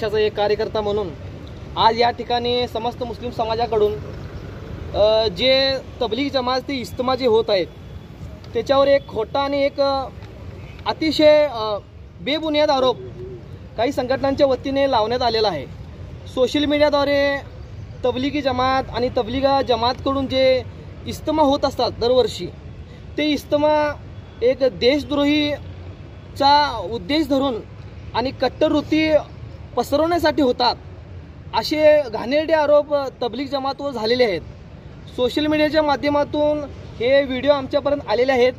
पक्षाचा एक कार्यकर्ता म्हणून आज या ठिकाणी समस्त मुस्लिम समाजाकडून जे तबलीग जमात ते इज्तिमा जे होत आहेत त्याच्यावर एक खोटा आणि एक अतिशय बेबुनियाद आरोप काही संघटनांच्या वतीने लावण्यात आलेला आहे। सोशल मीडियाद्वारे तबलीगी जमात आणि तबलीगा जमातकडून जे इज्तिमा होत असतात दरवर्षी, ते इज्तिमा एक देशद्रोहीचा उद्देश धरून आणि कट्टरवृत्ती पसरवण्यासाठी होतात असे घाणेरडे आरोप तबलीग जमातवर झालेले आहेत। सोशल मीडियाच्या माध्यमातून हे व्हिडिओ आमच्यापर्यंत आलेले आहेत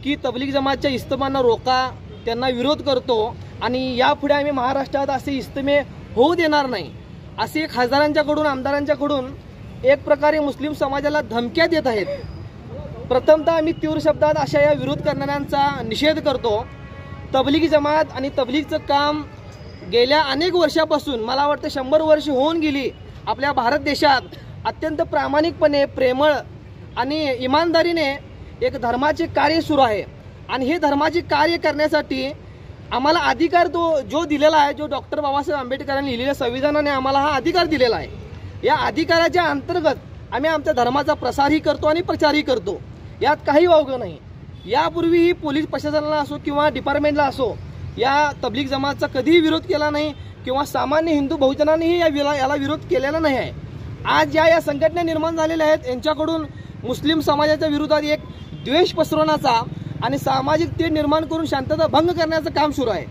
की तबलीग जमातच्या इज्तिमांना रोका, त्यांना विरोध करतो आणि यापुढे आम्ही महाराष्ट्रात असे इज्तिमे होऊ देणार नाही असे खासदारांच्याकडून आमदारांच्याकडून एक प्रकारे मुस्लिम समाजाला धमक्या देत आहेत। प्रथमतः आम्ही तीव्र शब्दात अशा या विरोध करणाऱ्यांचा निषेध करतो। तबलीगी जमात आणि तबलीगचं काम गेल्या अनेक वर्षापासून, मला वाटतं 100 वर्ष होऊन गेली, आपल्या भारत देशात अत्यंत प्रामाणिकपणे, प्रेमळ आणि इमानदारीने एक धर्माचे कार्य सुरू आहे आणि हे धर्माचे कार्य करण्यासाठी आम्हाला अधिकार जो दिलेला आहे, जो डॉक्टर बाबासाहेब आंबेडकरांनी लिहिलेल्या संविधानाने आम्हाला हा अधिकार दिलेला आहे, या अधिकाराच्या अंतर्गत आम्ही आमच्या धर्माचा प्रसारही करतो आणि प्रचारही करतो, यात काही वावगं नाही। यापूर्वीही पोलीस प्रशासनाला असो किंवा डिपार्टमेंटला असो या तबलीग जमातचा कधीही विरोध केला नाही किंवा सामान्य हिंदू बहुजनांनीही याला विरोध केलेला नाही आहे। आज या संघटना निर्माण झालेल्या आहेत, यांच्याकडून मुस्लिम समाजाच्या विरोधात एक द्वेष पसरवण्याचा आणि सामाजिक तेढ निर्माण करून शांतता भंग करण्याचं काम सुरू आहे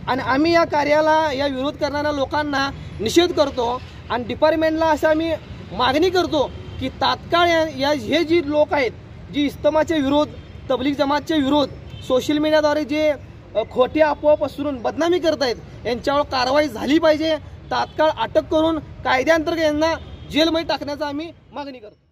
आणि आम्ही या कार्याला, या विरोध करणाऱ्या लोकांना निषेध करतो आणि डिपार्टमेंटला असं आम्ही मागणी करतो की तात्काळ हे जी लोक आहेत, जी इज्तिमाचे विरोध, तबलीग जमातचे विरोध सोशल मीडियाद्वारे जे खोटे अफवा पसरून बदनामी करत आहेत, यांच्यावर कारवाई झाली पाहिजे। तात्काळ अटक करून कायद्याअंतर्गत यांना जेलमध्ये टाकण्याचा आम्ही मागणी करतो।